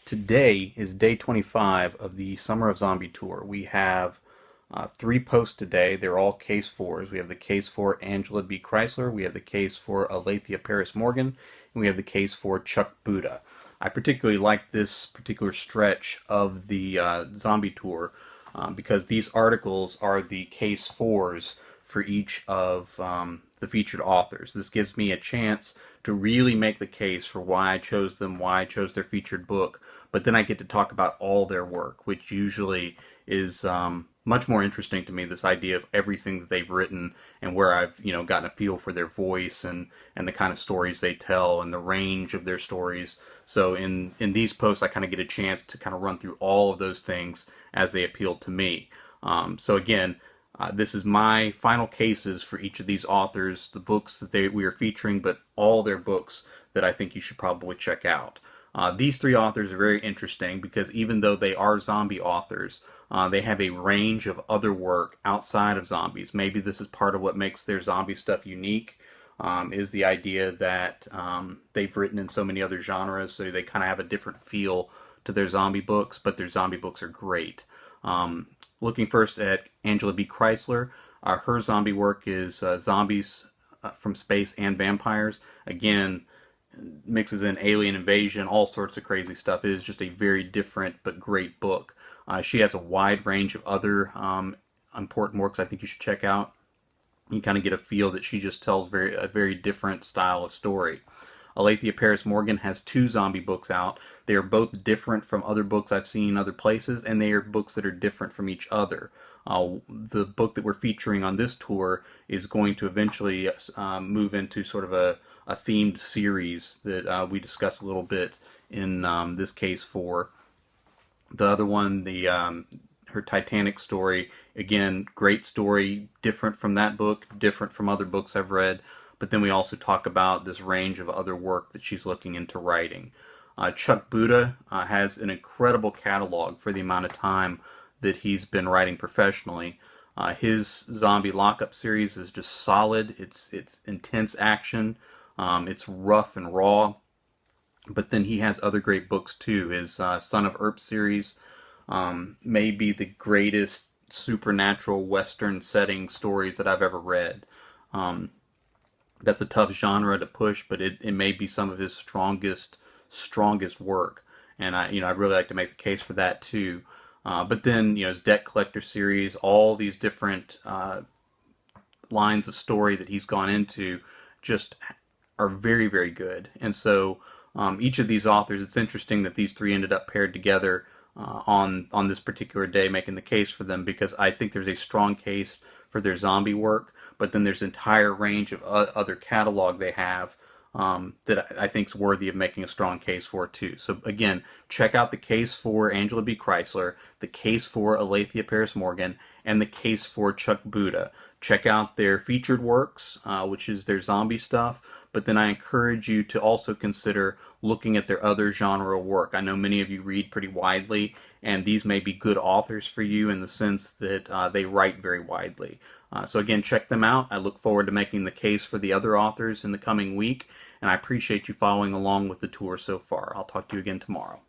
Today is day 25 of the Summer of Zombie tour. We have three posts today. They're all case fours. We have the case for Angela B. Chrysler, we have the case for Alathia Paris Morgan, and we have the case for Chuck Buda. I particularly like this particular stretch of the zombie tour because these articles are the case fours for each of the featured authors. This gives me a chance to really make the case for why I chose them, why I chose their featured book, but then I get to talk about all their work, which usually is much more interesting to me, this idea of everything that they've written and where I've gotten a feel for their voice and the kind of stories they tell and the range of their stories. So in these posts I kind of get a chance to kind of run through all of those things as they appeal to me. So again, this is my final cases for each of these authors, the books that we are featuring, but all their books that I think you should probably check out. These three authors are very interesting because even though they are zombie authors, they have a range of other work outside of zombies. Maybe this is part of what makes their zombie stuff unique, is the idea that they've written in so many other genres, so they kind of have a different feel to their zombie books, but their zombie books are great. Looking first at Angela B. Chrysler, her zombie work is Zombies from Space and Vampires. Again, mixes in alien invasion, all sorts of crazy stuff. It is just a very different but great book. She has a wide range of other important works I think you should check out. You kind of get a feel that she just tells a very different style of story. Alathia Paris Morgan has two zombie books out. They are both different from other books I've seen other places, and they are books that are different from each other. The book that we're featuring on this tour is going to eventually move into sort of a themed series that we discuss a little bit in this case for. The other one, her Titanic story, again, great story, different from that book, different from other books I've read. But then we also talk about this range of other work that she's looking into writing. Chuck Buda has an incredible catalog for the amount of time that he's been writing professionally. His zombie lockup series is just solid. It's intense action. It's rough and raw. But then he has other great books too. His Son of Earp series may be the greatest supernatural Western setting stories that I've ever read. That's a tough genre to push, but it may be some of his strongest work, and I'd really like to make the case for that too. But then his Debt Collector series, all these different lines of story that he's gone into, just are very, very good. And so each of these authors, it's interesting that these three ended up paired together on this particular day, making the case for them, because I think there's a strong case for their zombie work, but then there's an entire range of other catalog they have that I think is worthy of making a strong case for too. So again, check out the case for Angela B. Chrysler, the case for Alathia Paris Morgan, and the case for Chuck Buda. Check out their featured works, which is their zombie stuff, but then I encourage you to also consider looking at their other genre work. I know many of you read pretty widely, and these may be good authors for you in the sense that they write very widely. So again, check them out. I look forward to making the case for the other authors in the coming week, and I appreciate you following along with the tour so far. I'll talk to you again tomorrow.